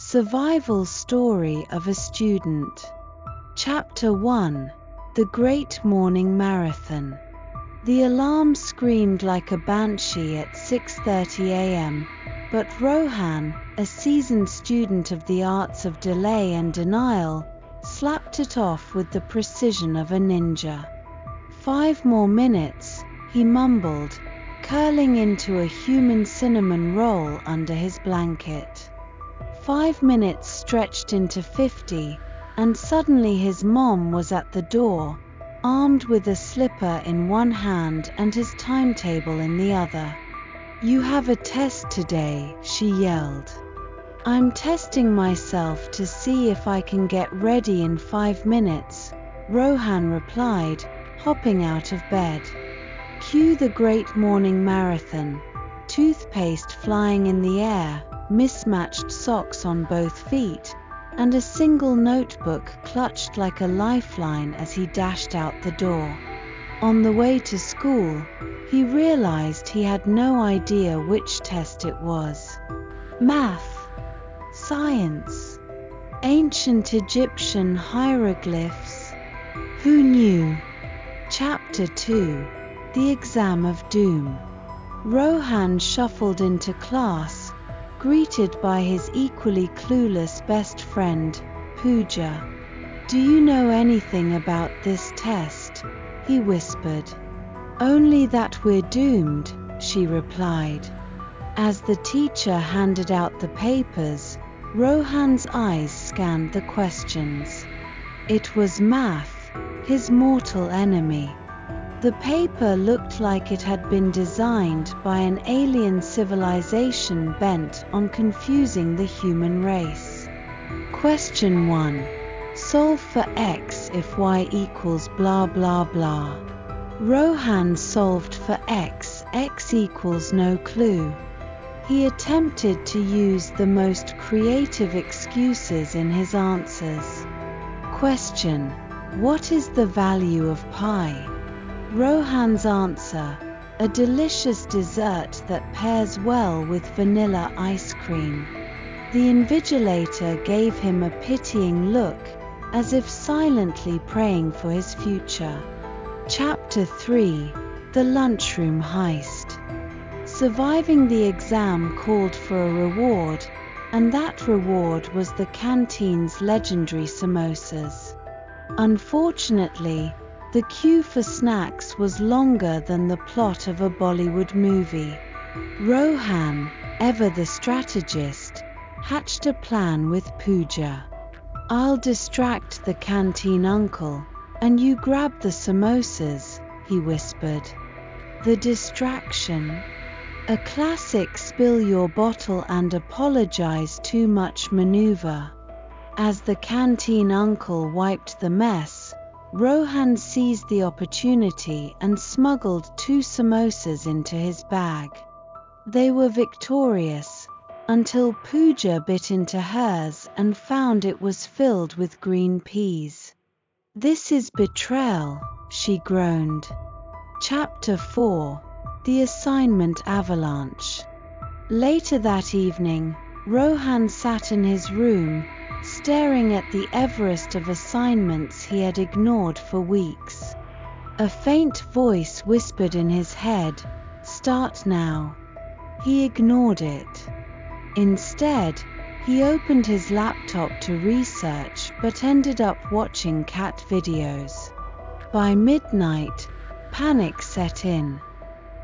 Survival Story of a Student. Chapter 1. The Great Morning Marathon. The alarm screamed like a banshee at 6:30 a.m., but Rohan, a seasoned student of the arts of delay and denial, slapped it off with the precision of a ninja. 5 more minutes, he mumbled, curling into a human cinnamon roll under his blanket. 5 minutes stretched into 50, and suddenly his mom was at the door, armed with a slipper in one hand and his timetable in the other. "You have a test today," she yelled. "I'm testing myself to see if I can get ready in 5 minutes, Rohan replied, hopping out of bed. Cue the Great Morning Marathon, toothpaste flying in the air, mismatched socks on both feet, and a single notebook clutched like a lifeline as he dashed out the door. On the way to school, he realized he had no idea which test it was. Math, science, ancient Egyptian hieroglyphs. Who knew? Chapter 2. The Exam of Doom. Rohan shuffled into class, greeted by his equally clueless best friend, Pooja. "Do you know anything about this test?" he whispered. "Only that we're doomed," she replied. As the teacher handed out the papers, Rohan's eyes scanned the questions. It was math, his mortal enemy. The paper looked like it had been designed by an alien civilization bent on confusing the human race. Question 1. Solve for x if y equals blah blah blah. Rohan solved for x equals no clue. He attempted to use the most creative excuses in his answers. Question. What is the value of pi? Rohan's answer, a delicious dessert that pairs well with vanilla ice cream. The invigilator gave him a pitying look, as if silently praying for his future. Chapter 3. The Lunchroom Heist. Surviving the exam called for a reward, and that reward was the canteen's legendary samosas. Unfortunately, the queue for snacks was longer than the plot of a Bollywood movie. Rohan, ever the strategist, hatched a plan with Pooja. "I'll distract the canteen uncle, and you grab the samosas," he whispered. The distraction? A classic spill your bottle and apologize too much maneuver. As the canteen uncle wiped the mess, Rohan seized the opportunity and smuggled 2 samosas into his bag. They were victorious, until Pooja bit into hers and found it was filled with green peas. "This is betrayal," she groaned. Chapter 4. The Assignment Avalanche. Later that evening, Rohan sat in his room, staring at the Everest of assignments he had ignored for weeks. A faint voice whispered in his head, "Start now." He ignored it. Instead, he opened his laptop to research but ended up watching cat videos. By midnight, panic set in.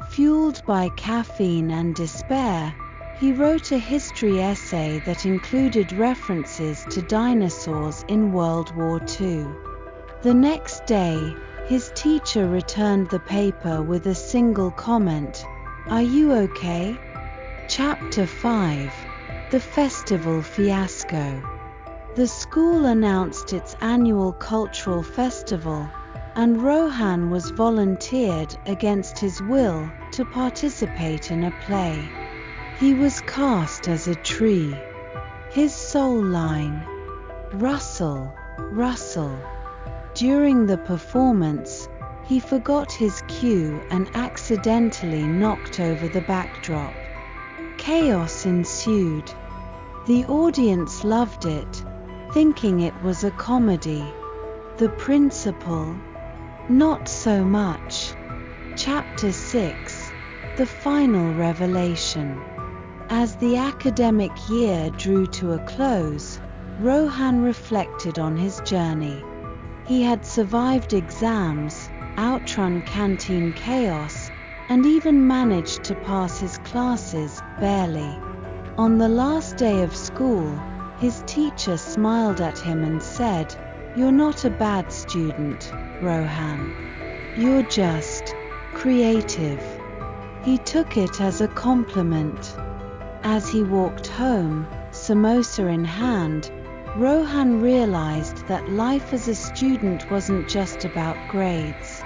Fueled by caffeine and despair, he wrote a history essay that included references to dinosaurs in World War II. The next day, his teacher returned the paper with a single comment, "Are you okay?" Chapter 5. The Festival Fiasco. The school announced its annual cultural festival, and Rohan was volunteered against his will to participate in a play. He was cast as a tree. His soul line, "Rustle, rustle." During the performance, he forgot his cue and accidentally knocked over the backdrop. Chaos ensued. The audience loved it, thinking it was a comedy. The principal, not so much. Chapter 6: The Final Revelation. As the academic year drew to a close, Rohan reflected on his journey. He had survived exams, outrun canteen chaos, and even managed to pass his classes, barely. On the last day of school, his teacher smiled at him and said, "You're not a bad student, Rohan. You're just creative." He took it as a compliment. As he walked home, samosa in hand, Rohan realized that life as a student wasn't just about grades.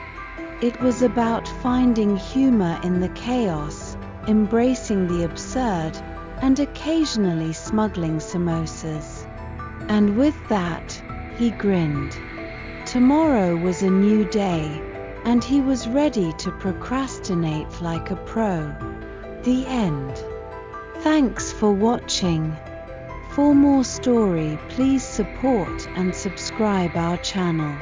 It was about finding humor in the chaos, embracing the absurd, and occasionally smuggling samosas. And with that, he grinned. Tomorrow was a new day, and he was ready to procrastinate like a pro. The end. Thanks for watching. For more story, please support and subscribe our channel.